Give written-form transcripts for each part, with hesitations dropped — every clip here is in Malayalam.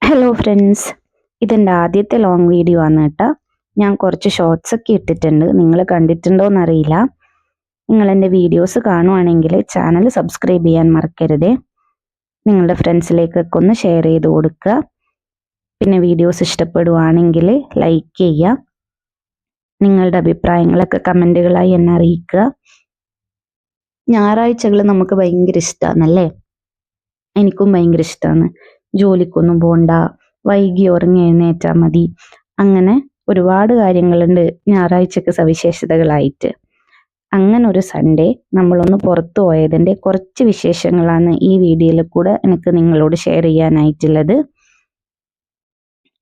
ഹലോ ഫ്രണ്ട്സ്, ഇതെൻ്റെ ആദ്യത്തെ ലോങ് വീഡിയോ ആണ് കേട്ടോ. ഞാൻ കുറച്ച് ഷോർട്സ് ഒക്കെ ഇട്ടിട്ടുണ്ട്, നിങ്ങൾ കണ്ടിട്ടുണ്ടോ എന്നറിയില്ല. നിങ്ങൾ എൻ്റെ വീഡിയോസ് കാണുവാണെങ്കിൽ ചാനൽ സബ്സ്ക്രൈബ് ചെയ്യാൻ മറക്കരുതേ. നിങ്ങളുടെ ഫ്രണ്ട്സിലേക്കൊക്കെ ഒന്ന് ഷെയർ ചെയ്ത് കൊടുക്കുക. പിന്നെ വീഡിയോസ് ഇഷ്ടപ്പെടുവാണെങ്കിൽ ലൈക്ക് ചെയ്യുക. നിങ്ങളുടെ അഭിപ്രായങ്ങളൊക്കെ കമൻറ്റുകളായി എന്നെ അറിയിക്കുക. ഞായറാഴ്ചകൾ നമുക്ക് ഭയങ്കര ഇഷ്ടമാണല്ലേ? എനിക്കും ഭയങ്കര ഇഷ്ടമാണ്. ജോലിക്കൊന്നും പോണ്ട, വൈകി ഉറങ്ങി എഴുന്നേറ്റാൽ മതി. അങ്ങനെ ഒരുപാട് കാര്യങ്ങളുണ്ട് ഞായറാഴ്ചക്ക് സവിശേഷതകളായിട്ട്. അങ്ങനെ ഒരു സൺഡേ നമ്മളൊന്ന് പുറത്തു പോയതിൻ്റെ കുറച്ച് വിശേഷങ്ങളാണ് ഈ വീഡിയോയിൽ കൂടെ എനിക്ക് നിങ്ങളോട് ഷെയർ ചെയ്യാനായിട്ടുള്ളത്.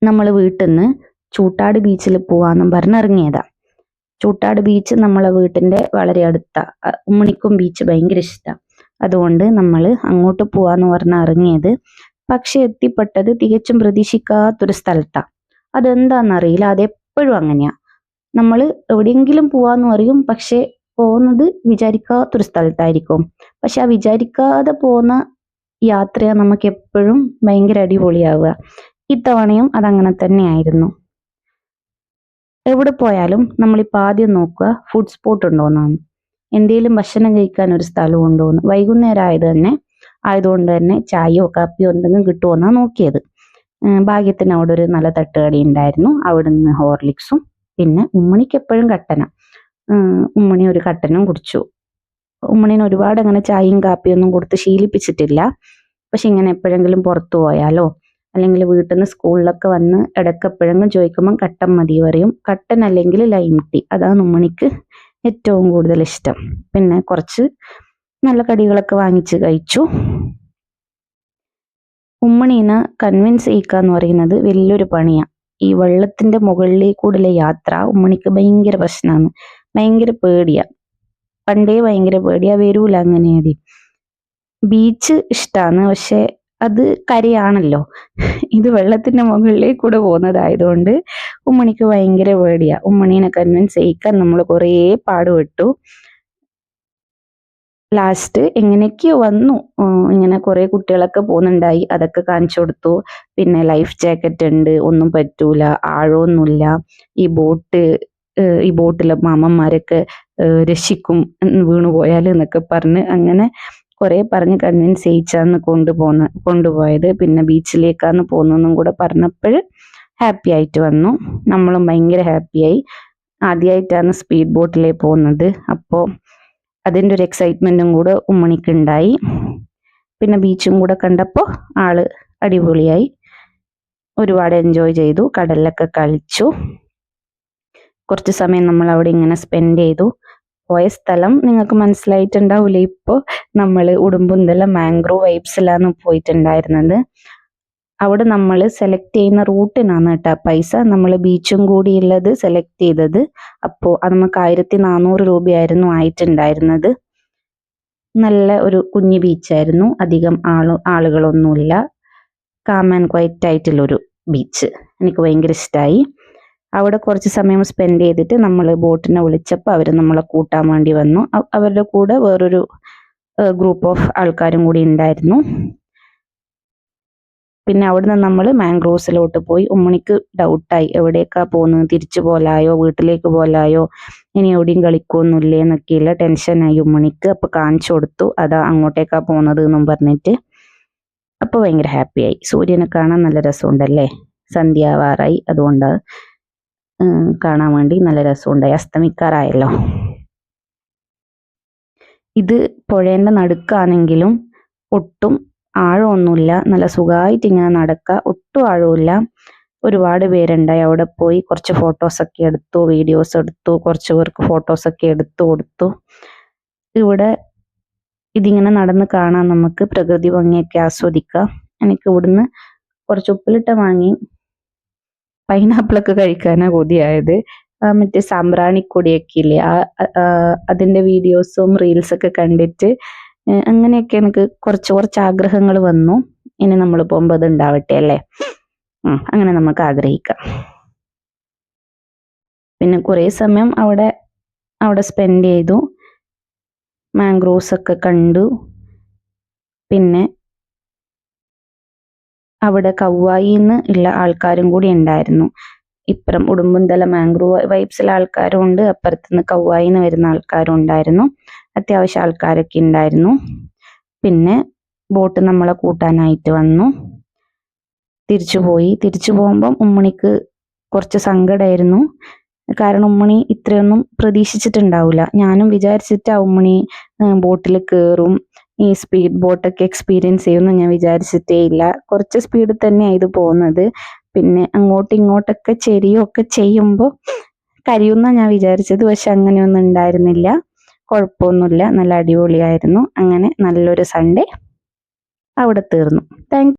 നമ്മൾ വീട്ടിൽ നിന്ന് ചൂട്ടാട് ബീച്ചിൽ പോവാന്നും പറഞ്ഞിറങ്ങിയതാ. ചൂട്ടാട് ബീച്ച് നമ്മളെ വീട്ടിൻ്റെ വളരെ അടുത്താ. ഉമ്മണിക്കും ബീച്ച് ഭയങ്കര ഇഷ്ടമാണ്. അതുകൊണ്ട് നമ്മൾ അങ്ങോട്ട് പോവാന്ന് പറഞ്ഞ് ഇറങ്ങിയത്. പക്ഷെ എത്തിപ്പെട്ടത് തികച്ചും പ്രതീക്ഷിക്കാത്തൊരു സ്ഥലത്താണ്. അതെന്താണെന്നറിയില്ല, അതെപ്പോഴും അങ്ങനെയാ. നമ്മൾ എവിടെയെങ്കിലും പോവാന്ന് പറയും, പക്ഷെ പോകുന്നത് വിചാരിക്കാത്തൊരു സ്ഥലത്തായിരിക്കും. പക്ഷെ ആ വിചാരിക്കാതെ പോകുന്ന യാത്രയാണ് നമുക്ക് എപ്പോഴും ഭയങ്കര അടിപൊളിയാവുക. ഇത്തവണയും അതങ്ങനെ തന്നെയായിരുന്നു. എവിടെ പോയാലും നമ്മളിപ്പോൾ ആദ്യം നോക്കുക ഫുഡ് സ്പോട്ട് ഉണ്ടോയെന്നാണ്. എന്തെങ്കിലും ഭക്ഷണം കഴിക്കാൻ ഒരു സ്ഥലം ഉണ്ടോയെന്ന്. വൈകുന്നേരം ആയതുകൊണ്ട് തന്നെ ചായയോ കാപ്പിയോ എന്തെങ്കിലും കിട്ടുമോയെന്നാണ് നോക്കിയത്. ഭാഗ്യത്തിന് അവിടെ ഒരു നല്ല തട്ടുകടി ഉണ്ടായിരുന്നു. അവിടെ നിന്ന് ഹോർലിക്സും പിന്നെ ഉമ്മണിക്ക് എപ്പോഴും കട്ടന. ഉമ്മണി ഒരു കട്ടനും കുടിച്ചു. ഉമ്മണീന് ഒരുപാട് അങ്ങനെ ചായയും കാപ്പിയൊന്നും കൊടുത്ത് ശീലിപ്പിച്ചിട്ടില്ല. പക്ഷെ ഇങ്ങനെ എപ്പോഴെങ്കിലും പുറത്തു പോയാലോ അല്ലെങ്കിൽ വീട്ടിൽ നിന്ന് സ്കൂളിലൊക്കെ വന്ന് ഇടയ്ക്ക് എപ്പോഴെങ്കിലും ചോദിക്കുമ്പം കട്ടൻ മതി പറയും. കട്ടൻ അല്ലെങ്കിൽ ലൈം ടീ, അതാണ് ഉമ്മണിക്ക് ഏറ്റവും കൂടുതൽ ഇഷ്ടം. പിന്നെ കുറച്ച് നല്ല കടികളൊക്കെ വാങ്ങിച്ച് കഴിച്ചു. ഉമ്മണീനെ കൺവിൻസ് ചെയ്യിക്കുക എന്ന് പറയുന്നത് വലിയൊരു പണിയാണ്. ഈ വെള്ളത്തിൻ്റെ മുകളിലേക്കൂടുള്ള യാത്ര ഉമ്മണിക്ക് ഭയങ്കര പ്രശ്നമാണ്. ഭയങ്കര പേടിയാണ്. പണ്ടേ ഭയങ്കര പേടിയാണ്. വരൂല അങ്ങനെയാടി. ബീച്ച് ഇഷ്ടമാണ്, പക്ഷെ അത് കരയാണല്ലോ. ഇത് വെള്ളത്തിൻ്റെ മുകളിലേക്കൂടെ പോകുന്നതായതുകൊണ്ട് ഉമ്മണിക്ക് ഭയങ്കര പേടിയാണ്. ഉമ്മണീനെ കൺവിൻസ് ചെയ്യിക്കാൻ നമ്മൾ കുറേ പാടുപെട്ടു. ലാസ്റ്റ് എങ്ങനെയൊക്കെയോ വന്നു. ഇങ്ങനെ കുറേ കുട്ടികളൊക്കെ പോകുന്നുണ്ടായി, അതൊക്കെ കാണിച്ചു കൊടുത്തു. പിന്നെ ലൈഫ് ജാക്കറ്റ് ഉണ്ട്, ഒന്നും പറ്റൂല, ആഴമൊന്നുമില്ല. ഈ ബോട്ടിലെ മാമന്മാരൊക്കെ രക്ഷിക്കും വീണു പോയാൽ എന്നൊക്കെ പറഞ്ഞ് അങ്ങനെ കുറേ പറഞ്ഞ് കൺവിൻസ് ചെയ്യിച്ചാന്ന് കൊണ്ടുപോയത്. പിന്നെ ബീച്ചിലേക്കാന്ന് പോകുന്നതെന്നും കൂടെ പറഞ്ഞപ്പോൾ ഹാപ്പി ആയിട്ട് വന്നു. നമ്മളും ഭയങ്കര ഹാപ്പിയായി. ആദ്യമായിട്ടാണ് സ്പീഡ് ബോട്ടിലേ പോകുന്നത്. അപ്പോൾ അതിൻ്റെ ഒരു എക്സൈറ്റ്മെൻറ്റും കൂടെ ഉമ്മണിക്ക് ഉണ്ടായി. പിന്നെ ബീച്ചും കൂടെ കണ്ടപ്പോൾ ആള് അടിപൊളിയായി. ഒരുപാട് എൻജോയ് ചെയ്തു. കടലിലൊക്കെ കളിച്ചു. കുറച്ച് സമയം നമ്മൾ അവിടെ ഇങ്ങനെ സ്പെൻഡ് ചെയ്തു. പോയ സ്ഥലം നിങ്ങൾക്ക് മനസ്സിലായിട്ടുണ്ടാവില്ലേ? ഇപ്പോൾ നമ്മൾ ഉടുമ്പുന്തല മാംഗ്രോവ് വൈബ്സിലാണ് പോയിട്ടുണ്ടായിരുന്നത്. അവിടെ നമ്മൾ സെലക്ട് ചെയ്യുന്ന റൂട്ടിനാണ് കേട്ടോ പൈസ. നമ്മൾ ബീച്ചും കൂടിയുള്ളത് സെലക്ട് ചെയ്തത്. അപ്പോൾ അത് നമുക്ക് 1400 രൂപയായിരുന്നു ആയിട്ടുണ്ടായിരുന്നത്. നല്ല ഒരു കുഞ്ഞു ബീച്ചായിരുന്നു. അധികം ആളുകളൊന്നുമില്ല. കാം ആൻഡ് ക്വയറ്റ് ആയിട്ടുള്ളൊരു ബീച്ച്. എനിക്ക് ഭയങ്കര ഇഷ്ടമായി. അവിടെ കുറച്ച് സമയം സ്പെൻഡ് ചെയ്തിട്ട് നമ്മൾ ബോട്ടിനെ വിളിച്ചപ്പോൾ അവർ നമ്മളെ കൂട്ടാൻ വേണ്ടി വന്നു. അവരുടെ കൂടെ വേറൊരു ഗ്രൂപ്പ് ഓഫ് ആൾക്കാരും കൂടി ഉണ്ടായിരുന്നു. പിന്നെ അവിടുന്ന് നമ്മൾ മാംഗ്രോവ്സിലോട്ട് പോയി. ഉമ്മണിക്ക് ഡൗട്ടായി, എവിടേക്കാ പോകുന്നത്, തിരിച്ചു പോലായോ വീട്ടിലേക്ക് പോലായോ, ഇനി എവിടെയും കളിക്കൊന്നുമില്ലേ എന്നൊക്കെയില്ല ടെൻഷനായി ഉമ്മണിക്ക്. അപ്പോൾ കാണിച്ചു കൊടുത്തു, അതാ അങ്ങോട്ടേക്കാ പോകുന്നത് എന്നും പറഞ്ഞിട്ട്. അപ്പോൾ ഭയങ്കര ഹാപ്പിയായി. സൂര്യനെ കാണാൻ നല്ല രസമുണ്ടല്ലേ? സന്ധ്യാവാറായി, അതുകൊണ്ട് കാണാൻ വേണ്ടി നല്ല രസമുണ്ടായി. അസ്തമിക്കാറായല്ലോ. ഇത് പുഴേൻ്റെ നടുക്കാണെങ്കിലും ഒട്ടും ആഴമൊന്നുമില്ല. നല്ല സുഖമായിട്ട് ഇങ്ങനെ നടക്കുക. ഒട്ടും ആഴമില്ല. ഒരുപാട് പേരുണ്ടായി. അവിടെ പോയി കുറച്ച് ഫോട്ടോസൊക്കെ എടുത്തു, വീഡിയോസ് എടുത്തു. കുറച്ച് പേർക്ക് ഫോട്ടോസൊക്കെ എടുത്തു കൊടുത്തു. ഇവിടെ ഇതിങ്ങനെ നടന്ന് കാണാൻ നമുക്ക് പ്രകൃതി ഭംഗിയൊക്കെ ആസ്വദിക്കാം. എനിക്ക് ഇവിടുന്ന് കുറച്ച് ഉപ്പിലിട്ട വാങ്ങി പൈനാപ്പിളൊക്കെ കഴിക്കാനാണ് കൊതിയായത്. മറ്റേ സാമ്പ്രാണിക്കൊടിയൊക്കെ ഇല്ലേ, അതിൻ്റെ വീഡിയോസും റീൽസൊക്കെ കണ്ടിട്ട് അങ്ങനെയൊക്കെ എനിക്ക് കുറച്ച് ആഗ്രഹങ്ങൾ വന്നു. ഇനി നമ്മൾ പോകുമ്പോൾ അത് ഉണ്ടാവട്ടെ അല്ലേ? അങ്ങനെ നമുക്ക് ആഗ്രഹിക്കാം. പിന്നെ കുറേ സമയം അവിടെ സ്പെൻഡ് ചെയ്തു. മാംഗ്രോവ്സ് ഒക്കെ കണ്ടു. പിന്നെ അവിടെ കവ്വായിന്ന് ഉള്ള ആൾക്കാരും കൂടി ഉണ്ടായിരുന്നു. ഇപ്പുറം ഉടുമ്പൻതല മാംഗ്രൂവ് വൈബ്സിലെ ആൾക്കാരും ഉണ്ട്, അപ്പുറത്തുനിന്ന് കവ്വായിന്ന് വരുന്ന ആൾക്കാരും ഉണ്ടായിരുന്നു. അത്യാവശ്യം ആൾക്കാരൊക്കെ ഉണ്ടായിരുന്നു. പിന്നെ ബോട്ട് നമ്മളെ കൂട്ടാനായിട്ട് വന്നു. തിരിച്ചു പോകുമ്പം ഉമ്മണിക്ക് കുറച്ച് സങ്കടമായിരുന്നു. കാരണം ഉമ്മണി ഇത്രയൊന്നും പ്രതീക്ഷിച്ചിട്ടുണ്ടാവില്ല. ഞാനും വിചാരിച്ചിട്ടാ ഉമ്മണി ബോട്ടിൽ കയറും, ഈ സ്പീഡ് ബോട്ടൊക്കെ എക്സ്പീരിയൻസ് ചെയ്യുമെന്ന് ഞാൻ വിചാരിച്ചിട്ടേ ഇല്ല. കുറച്ച് സ്പീഡിൽ തന്നെയാണ് ഇത് പോകുന്നത്. പിന്നെ അങ്ങോട്ടും ഇങ്ങോട്ടൊക്കെ ചെരിയൊക്കെ ചെയ്യുമ്പോൾ കരയുമെന്നാണ് ഞാൻ വിചാരിച്ചത്. പക്ഷെ അങ്ങനെയൊന്നും ഉണ്ടായിരുന്നില്ല, കുഴപ്പമൊന്നുമില്ല, നല്ല അടിപൊളിയായിരുന്നു. അങ്ങനെ നല്ലൊരു സൺഡേ അവിടെ തീർന്നു. താങ്ക്